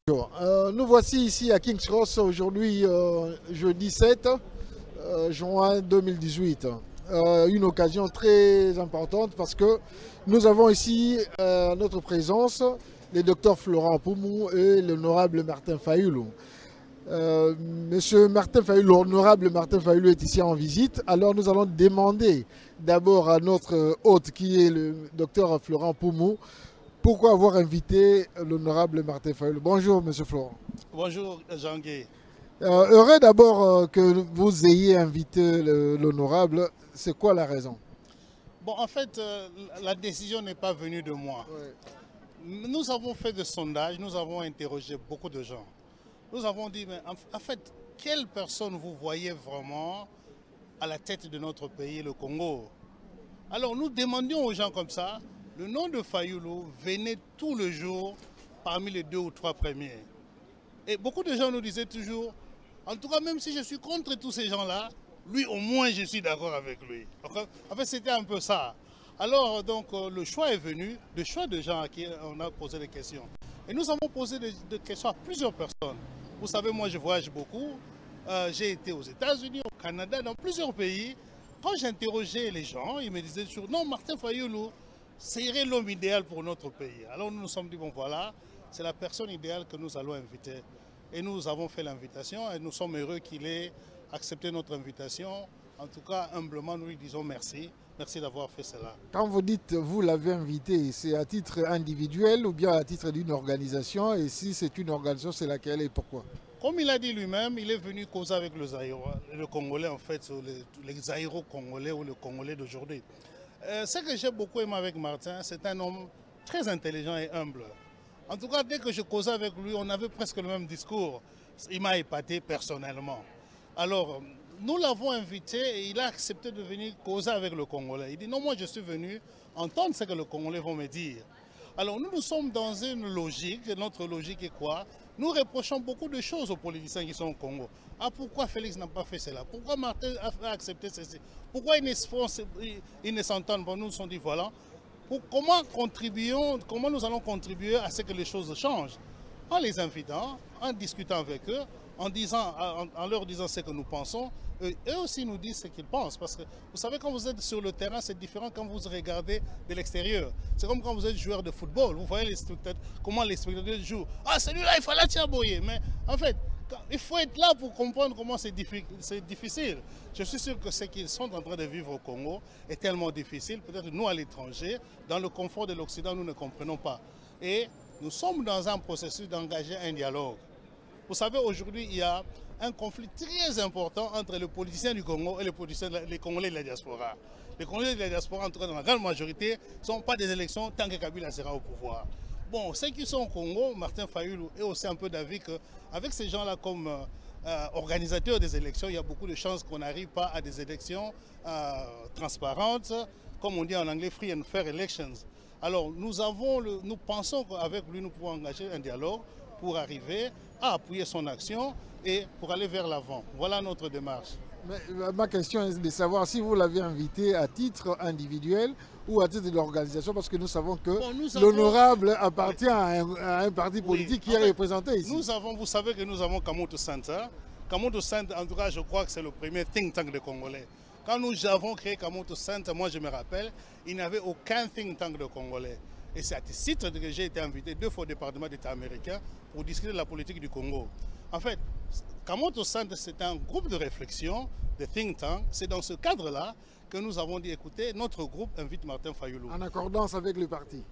Bonjour. Nous voici ici à King's Cross aujourd'hui, jeudi 7 juin 2018. Une occasion très importante parce que nous avons ici à notre présence le docteur Florent Poumou et l'honorable Martin Fayoulou. Monsieur Martin Fayoulou, l'honorable Martin Fayoulou est ici en visite. Alors nous allons demander d'abord à notre hôte qui est le docteur Florent Poumou pourquoi avoir invité l'honorable Martin Fayoulou. Bonjour Monsieur Florent. Bonjour Jean-Guy. Heureux d'abord que vous ayez invité l'honorable. C'est quoi la raison? Bon, en fait, la décision n'est pas venue de moi. Ouais. Nous avons fait des sondages, nous avons interrogé beaucoup de gens. Nous avons dit, mais en fait, quelle personne vous voyez vraiment à la tête de notre pays, le Congo? Alors nous demandions aux gens comme ça, le nom de Fayoulou venait tout le jour parmi les 2 ou 3 premiers. Et beaucoup de gens nous disaient toujours, en tout cas même si je suis contre tous ces gens-là, lui au moins je suis d'accord avec lui. En fait c'était un peu ça. Alors donc le choix est venu, le choix de gens à qui on a posé des questions. Et nous avons posé des questions à plusieurs personnes. Vous savez, moi je voyage beaucoup, j'ai été aux États-Unis, au Canada, dans plusieurs pays. Quand j'interrogeais les gens, ils me disaient toujours, non, Martin Fayoulou serait l'homme idéal pour notre pays. Alors nous nous sommes dit, bon voilà, c'est la personne idéale que nous allons inviter. Et nous avons fait l'invitation et nous sommes heureux qu'il ait accepté notre invitation. En tout cas, humblement, nous lui disons merci. Merci d'avoir fait cela. Quand vous dites vous l'avez invité, c'est à titre individuel ou bien à titre d'une organisation? Et si c'est une organisation, c'est laquelle et pourquoi? Comme il a dit lui-même, il est venu causer avec le Congolais, en fait, les Zaïro-Congolais ou le Congolais d'aujourd'hui. Ce que j'ai beaucoup aimé avec Martin, c'est un homme très intelligent et humble. En tout cas, dès que je causais avec lui, on avait presque le même discours. Il m'a épaté personnellement. Alors, nous l'avons invité et il a accepté de venir causer avec le Congolais. Il dit non, moi je suis venu entendre ce que les Congolais vont me dire. Alors nous sommes dans une logique, notre logique est quoi? Nous reprochons beaucoup de choses aux politiciens qui sont au Congo. Ah, pourquoi Félix n'a pas fait cela? Pourquoi Martin a accepté ceci? Pourquoi ils ne s'entendent pas? Nous nous sommes dit voilà, comment nous allons contribuer à ce que les choses changent? En les invitant, en discutant avec eux, en leur disant ce que nous pensons, eux aussi nous disent ce qu'ils pensent. Parce que vous savez, quand vous êtes sur le terrain, c'est différent quand vous regardez de l'extérieur. C'est comme quand vous êtes joueur de football. Vous voyez comment les spectateurs jouent. Ah, celui-là, il fallait tiaboyer. Mais en fait, il faut être là pour comprendre comment c'est difficile. Je suis sûr que ce qu'ils sont en train de vivre au Congo est tellement difficile. Peut-être nous, à l'étranger, dans le confort de l'Occident, nous ne comprenons pas. Et nous sommes dans un processus d'engager un dialogue. Vous savez, aujourd'hui, il y a un conflit très important entre les politiciens du Congo et les Congolais de la diaspora. Les Congolais de la diaspora, en tout cas dans la grande majorité, ne sont pas des élections tant que Kabila sera au pouvoir. Bon, ceux qui sont au Congo, Martin Fayoulou est aussi un peu d'avis qu'avec ces gens-là comme organisateurs des élections, il y a beaucoup de chances qu'on n'arrive pas à des élections transparentes, comme on dit en anglais, free and fair elections. Alors nous pensons qu'avec lui, nous pouvons engager un dialogue pour arriver à appuyer son action et pour aller vers l'avant. Voilà notre démarche. Mais ma question est de savoir si vous l'avez invité à titre individuel ou à titre de l'organisation, parce que nous savons que l'honorable appartient à un parti politique qui est représenté ici. Vous savez que nous avons Kamoto Center. Kamoto Center, en tout cas, je crois que c'est le premier think tank de Congolais. Quand nous avons créé Kamoto Center, moi je me rappelle, il n'y avait aucun think tank de Congolais. Et c'est à ce titre que j'ai été invité 2 fois au département d'État américain pour discuter de la politique du Congo. En fait, Kamoto Center, c'est un groupe de réflexion, de think tank. C'est dans ce cadre-là que nous avons dit, écoutez, notre groupe invite Martin Fayoulou. En accordance avec le parti.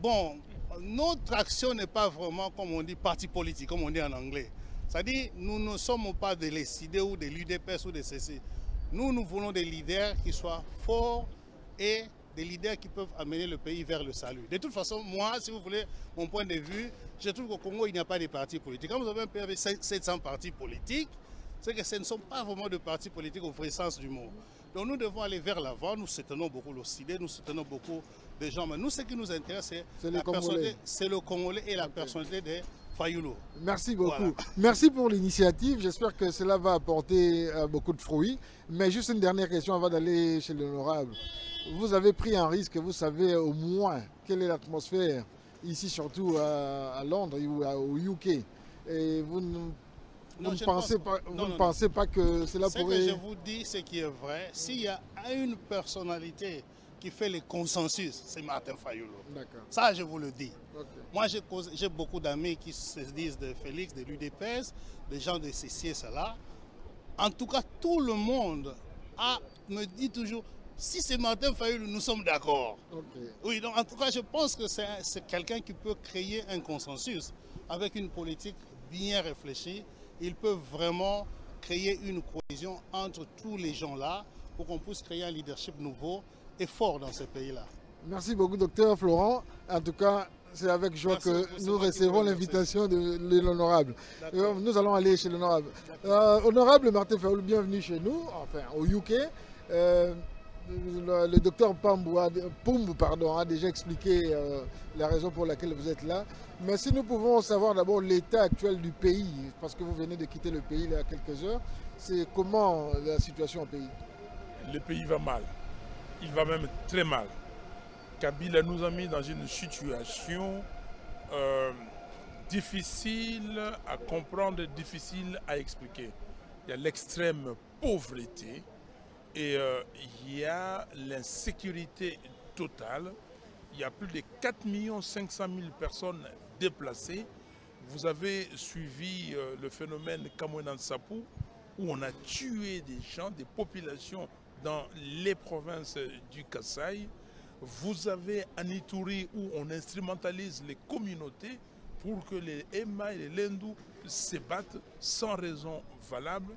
Bon, notre action n'est pas vraiment, comme on dit, parti politique, comme on dit en anglais. C'est-à-dire, nous ne sommes pas des LCD ou des l'UDPS ou des CC. Nous voulons des leaders qui soient forts et des leaders qui peuvent amener le pays vers le salut. De toute façon, moi, si vous voulez mon point de vue, je trouve qu'au Congo, il n'y a pas de partis politiques. Quand vous avez un pays avec 700 partis politiques, c'est que ce ne sont pas vraiment de partis politiques au vrai sens du mot. Donc nous devons aller vers l'avant. Nous soutenons beaucoup l'OCDE, nous soutenons beaucoup de gens. Mais nous, ce qui nous intéresse, c'est le Congolais et la personnalité de Fayoulou. Merci beaucoup. Voilà. Merci pour l'initiative. J'espère que cela va apporter beaucoup de fruits. Mais juste une dernière question avant d'aller chez l'honorable. Vous avez pris un risque, vous savez au moins quelle est l'atmosphère ici surtout à Londres ou au UK. Et vous ne pensez pas que cela pourrait... Ce que je vous dis, ce qui est vrai, s'il y a une personnalité qui fait le consensus, c'est Martin Fayulu. Ça, je vous le dis. Okay. Moi, j'ai beaucoup d'amis qui se disent de Félix, de l'UDPS, des gens de ceci et cela. En tout cas, tout le monde me dit toujours, si c'est Martin Fayulu, nous sommes d'accord. Okay. Oui, donc en tout cas, je pense que c'est quelqu'un qui peut créer un consensus avec une politique bien réfléchie. Il peut vraiment créer une cohésion entre tous les gens là pour qu'on puisse créer un leadership nouveau et fort dans ce pays-là. Merci beaucoup, docteur Florent. En tout cas, c'est avec joie que nous recevons l'invitation de l'honorable. Nous allons aller chez l'honorable. Honorable Martin Fayulu, bienvenue chez nous, enfin au UK. Le docteur Poumbu a déjà expliqué la raison pour laquelle vous êtes là. Mais si nous pouvons savoir d'abord l'état actuel du pays, parce que vous venez de quitter le pays il y a quelques heures, c'est comment la situation au pays? Le pays va mal. Il va même très mal. Kabila nous a mis dans une situation difficile à comprendre, difficile à expliquer. Il y a l'extrême pauvreté et il y a l'insécurité totale. Il y a plus de 4 500 000 personnes déplacées. Vous avez suivi le phénomène Kamwena Nsapu, où on a tué des gens, des populations dans les provinces du Kasaï. Vous avez Anituri où on instrumentalise les communautés pour que les Emma et les Lendu se battent sans raison valable.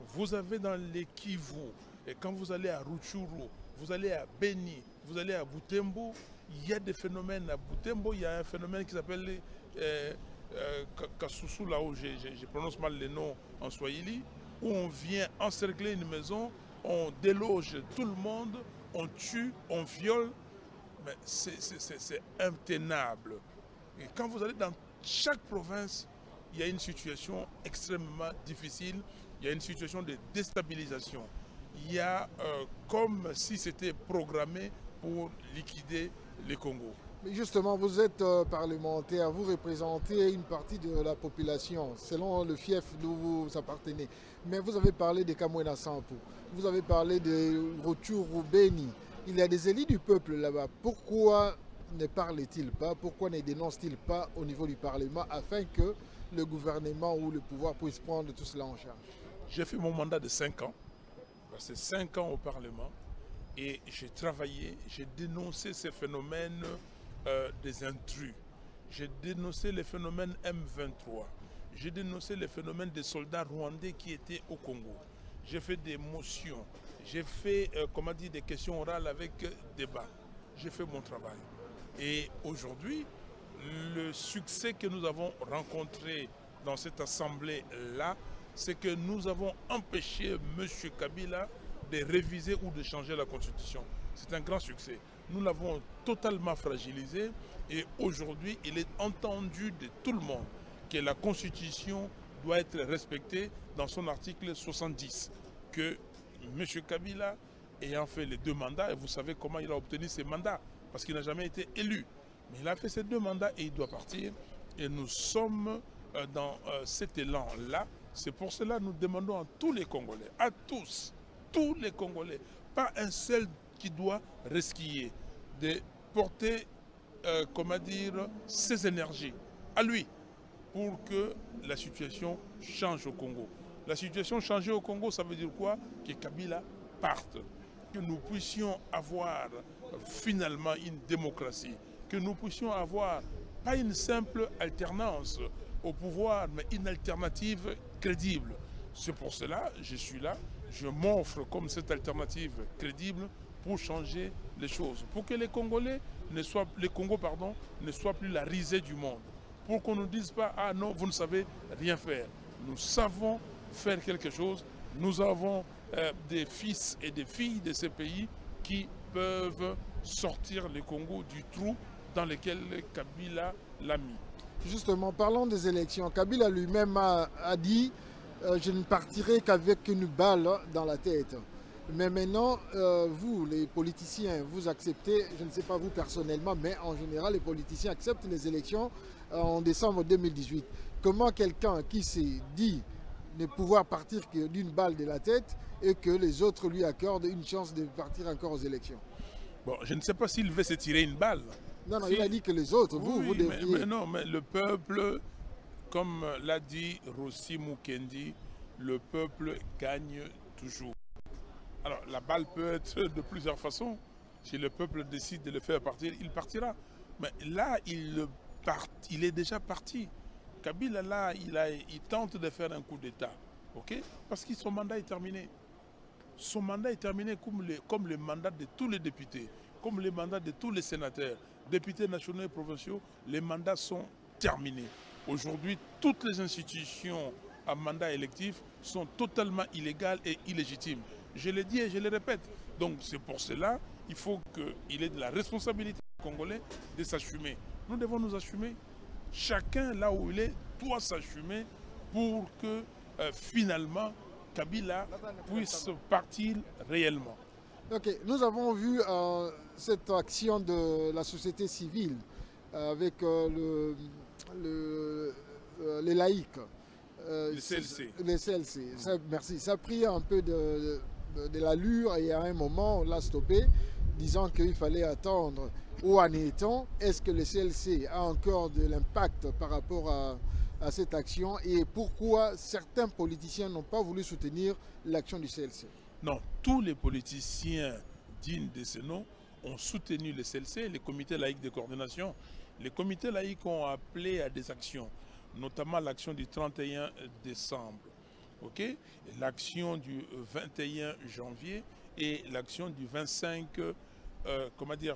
Vous avez dans les Kivu, et quand vous allez à Rutshuru, vous allez à Beni, vous allez à Butembo, il y a des phénomènes à Butembo, il y a un phénomène qui s'appelle Kasusu, là où je prononce mal les noms en swahili, où on vient encercler une maison, on déloge tout le monde, on tue, on viole, mais c'est intenable. Et quand vous allez dans chaque province, il y a une situation extrêmement difficile, il y a une situation de déstabilisation. Il y a comme si c'était programmé pour liquider le Congo. Mais justement, vous êtes parlementaire, vous représentez une partie de la population, selon le fief d'où vous appartenez. Mais vous avez parlé de Kamwena Nsapu, vous avez parlé de Rutshuru Beni. Il y a des élus du peuple là-bas. Pourquoi ne parlent-ils pas? Pourquoi ne dénoncent-ils pas au niveau du Parlement afin que le gouvernement ou le pouvoir puisse prendre tout cela en charge? J'ai fait mon mandat de 5 ans. C'est 5 ans au Parlement. Et j'ai travaillé, j'ai dénoncé ces phénomènes des intrus. J'ai dénoncé les phénomènes M23. J'ai dénoncé les phénomènes des soldats rwandais qui étaient au Congo. J'ai fait des motions. J'ai fait, comment dire, des questions orales avec débat. J'ai fait mon travail. Et aujourd'hui, le succès que nous avons rencontré dans cette assemblée-là, c'est que nous avons empêché M. Kabila de réviser ou de changer la Constitution. C'est un grand succès. Nous l'avons totalement fragilisé et aujourd'hui, il est entendu de tout le monde que la Constitution doit être respectée dans son article 70. Que M. Kabila, ayant fait les 2 mandats, et vous savez comment il a obtenu ces mandats, parce qu'il n'a jamais été élu. Mais il a fait ces 2 mandats et il doit partir. Et nous sommes dans cet élan-là. C'est pour cela que nous demandons à tous les Congolais, à tous les Congolais, pas un seul qui doit resquiller, de porter, comment dire, ses énergies à lui pour que la situation change au Congo. La situation changée au Congo, ça veut dire quoi? Que Kabila parte, que nous puissions avoir finalement une démocratie, que nous puissions avoir pas une simple alternance au pouvoir, mais une alternative crédible. C'est pour cela que je suis là, je m'offre comme cette alternative crédible pour changer les choses, pour que les Congolais ne soient, les Congo, pardon, ne soient plus la risée du monde, pour qu'on ne dise pas « Ah non, vous ne savez rien faire ». Nous savons faire quelque chose, nous avons des fils et des filles de ces pays qui peuvent sortir le Congo du trou dans lequel Kabila l'a mis. Justement, parlons des élections. Kabila lui-même a dit je ne partirai qu'avec une balle dans la tête. Mais maintenant, vous, les politiciens, vous acceptez, je ne sais pas vous personnellement, mais en général, les politiciens acceptent les élections en décembre 2018. Comment quelqu'un qui s'est dit ne pouvoir partir que d'une balle de la tête et que les autres lui accordent une chance de partir encore aux élections? Bon, je ne sais pas s'il veut se tirer une balle. Non, non, Si- il a dit que les autres, vous, Oui, vous devriez... mais non, mais le peuple, comme l'a dit Rossi Mukendi, le peuple gagne toujours. Alors, la balle peut être de plusieurs façons. Si le peuple décide de le faire partir, il partira. Mais là, il est déjà parti. Kabila, là, il tente de faire un coup d'État. OK? Parce que son mandat est terminé. Son mandat est terminé comme le mandat de tous les députés, comme le mandat de tous les sénateurs, députés nationaux et provinciaux. Les mandats sont terminés. Aujourd'hui, toutes les institutions à mandat électif sont totalement illégales et illégitimes. Je le dis et je le répète. Donc c'est pour cela qu'il faut qu'il ait de la responsabilité congolais de s'assumer. Nous devons nous assumer. Chacun là où il est doit s'assumer pour que finalement Kabila puisse partir réellement. Ok, nous avons vu cette action de la société civile avec les laïcs. Le CLC. Les CLC. Ça, merci. Ça a pris un peu de l'allure et à un moment, on l'a stoppé, disant qu'il fallait attendre. Où en est-on? Est-ce que le CLC a encore de l'impact par rapport à cette action? Et pourquoi certains politiciens n'ont pas voulu soutenir l'action du CLC? Non, tous les politiciens dignes de ce nom ont soutenu le CLC, les comités laïcs de coordination. Les comités laïcs ont appelé à des actions, notamment l'action du 31 décembre, okay? L'action du 21 janvier et l'action du 25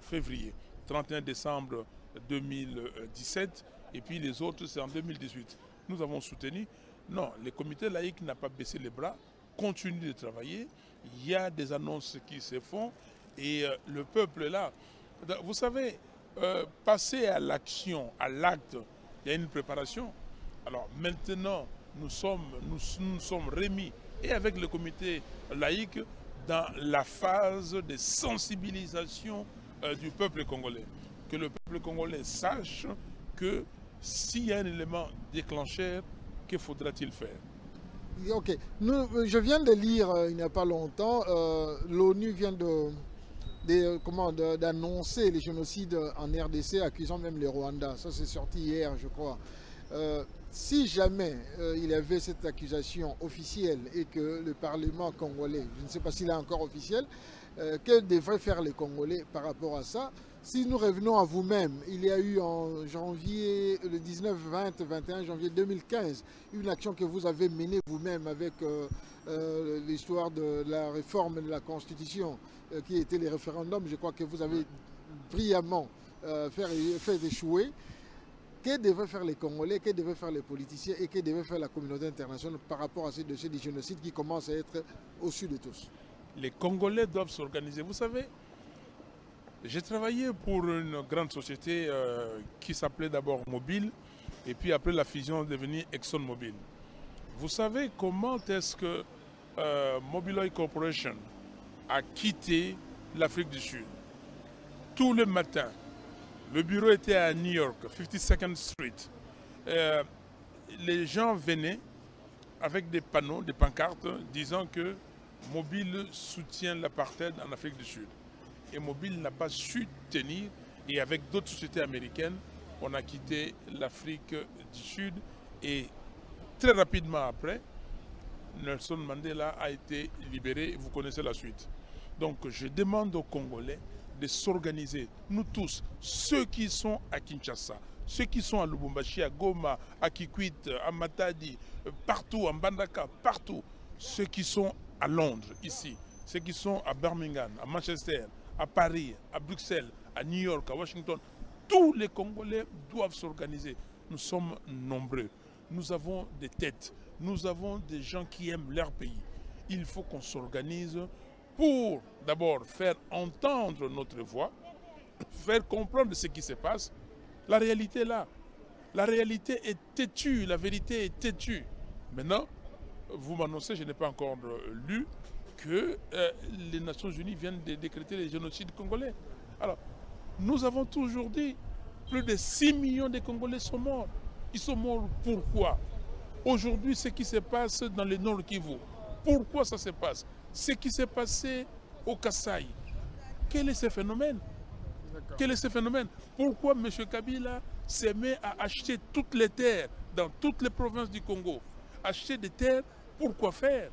février. 31 décembre 2017 et puis les autres c'est en 2018. Nous avons soutenu. Non, les comités laïcs n'ont pas baissé les bras, continuent de travailler. Il y a des annonces qui se font et le peuple est là. Vous savez, passer à l'action, à l'acte, il y a une préparation. Alors maintenant, nous sommes remis, et avec le comité laïque, dans la phase de sensibilisation du peuple congolais. Que le peuple congolais sache que s'il y a un élément déclencheur, que faudra-t-il faire? Ok, je viens de lire il n'y a pas longtemps, l'ONU vient d'annoncer les génocides en RDC, accusant même les Rwandais. Ça c'est sorti hier, je crois. Si jamais il y avait cette accusation officielle et que le Parlement congolais, je ne sais pas s'il est encore officiel, que devraient faire les Congolais par rapport à ça? Si nous revenons à vous-même, il y a eu en janvier, le 19, 20, 21 janvier 2015, une action que vous avez menée vous-même avec l'histoire de la réforme de la Constitution, qui était les référendums. Je crois que vous avez brillamment fait échouer. Que devaient faire les Congolais, que devaient faire les politiciens et que devait faire la communauté internationale par rapport à ces dossiers du génocide qui commencent à être au-dessus de tous? Les Congolais doivent s'organiser. Vous savez, j'ai travaillé pour une grande société qui s'appelait d'abord Mobile et puis après la fusion est devenue ExxonMobil. Vous savez comment est-ce que Mobile Oil Corporation a quitté l'Afrique du Sud? Tout le matin, le bureau était à New York, 52nd Street. Les gens venaient avec des panneaux, des pancartes disant que Mobile soutient l'apartheid en Afrique du Sud. Et Mobile n'a pas su tenir. Et avec d'autres sociétés américaines, on a quitté l'Afrique du Sud. Et très rapidement après, Nelson Mandela a été libéré. Vous connaissez la suite. Donc je demande aux Congolais de s'organiser. Nous tous, ceux qui sont à Kinshasa, ceux qui sont à Lubumbashi, à Goma, à Kikwit, à Matadi, partout, à Mbandaka, partout. Ceux qui sont à Londres, ici, ceux qui sont à Birmingham, à Manchester, à Paris, à Bruxelles, à New York, à Washington, tous les Congolais doivent s'organiser. Nous sommes nombreux. Nous avons des têtes. Nous avons des gens qui aiment leur pays. Il faut qu'on s'organise pour d'abord faire entendre notre voix, faire comprendre ce qui se passe. La réalité est là. La réalité est têtue, la vérité est têtue. Maintenant, vous m'annoncez, je n'ai pas encore lu, que les Nations Unies viennent de décréter le génocide congolais. Alors, nous avons toujours dit, plus de 6 millions de Congolais sont morts. Ils sont morts pourquoi? Aujourd'hui, ce qui se passe dans le Nord Kivu, pourquoi ça se passe? Ce qui s'est passé au Kasaï, quel est ce phénomène? Quel est ce phénomène? Pourquoi M. Kabila se met à acheter toutes les terres dans toutes les provinces du Congo? Acheter des terres, pourquoi faire?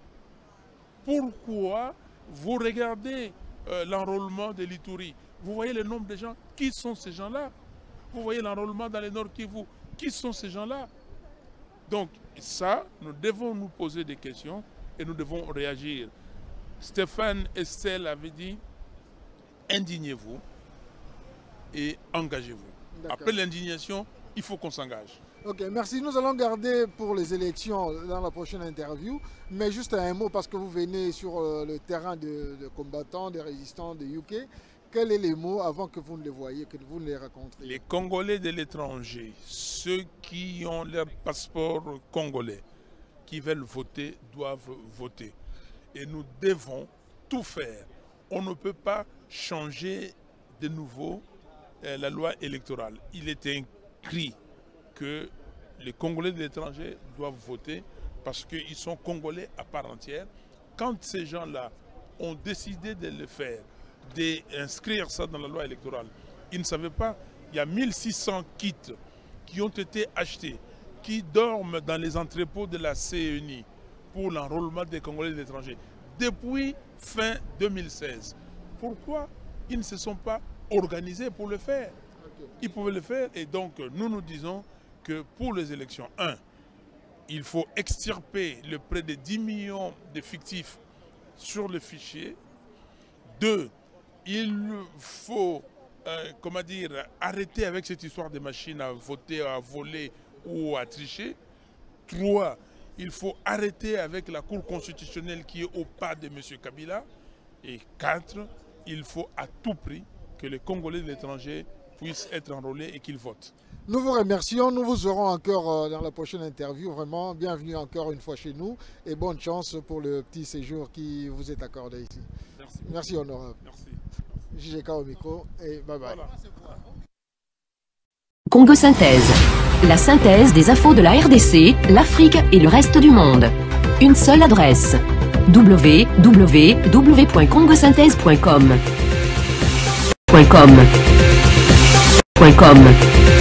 Pourquoi vous regardez l'enrôlement de l'Ituri? Vous voyez le nombre de gens, qui sont ces gens-là? Vous voyez l'enrôlement dans le Nord Kivu, qui sont ces gens-là? Donc ça, nous devons nous poser des questions et nous devons réagir. Stéphane Estelle avait dit, indignez-vous et engagez-vous. Après l'indignation, il faut qu'on s'engage. Ok, merci. Nous allons garder pour les élections dans la prochaine interview, mais juste un mot parce que vous venez sur le terrain de combattants, de résistants de UK. Quels sont les mots avant que vous ne les voyez, que vous ne les rencontriez? Les Congolais de l'étranger, ceux qui ont leur passeport congolais, qui veulent voter, doivent voter. Et nous devons tout faire. On ne peut pas changer de nouveau la loi électorale. Il est écrit que les Congolais de l'étranger doivent voter parce qu'ils sont Congolais à part entière. Quand ces gens-là ont décidé de le faire, d'inscrire ça dans la loi électorale, ils ne savaient pas. Il y a 1600 kits qui ont été achetés, qui dorment dans les entrepôts de la CNI pour l'enrôlement des Congolais de l'étranger depuis fin 2016. Pourquoi ils ne se sont pas organisés pour le faire? Ils pouvaient le faire et donc nous disons que pour les élections, il faut extirper le près de 10 millions de fictifs sur le fichier. 2, il faut arrêter avec cette histoire de machines à voter, à voler ou à tricher. 3, il faut arrêter avec la Cour constitutionnelle qui est au pas de M. Kabila. Et 4, il faut à tout prix que les Congolais de l'étranger puissent être enrôlés et qu'ils votent. Nous vous remercions, nous vous aurons encore dans la prochaine interview. Vraiment, bienvenue encore une fois chez nous et bonne chance pour le petit séjour qui vous est accordé ici. Merci. Merci honorable. Merci. JGK au micro et bye bye. Voilà. Congo Synthèse. La synthèse des infos de la RDC, l'Afrique et le reste du monde. Une seule adresse. www.congosynthèse.com.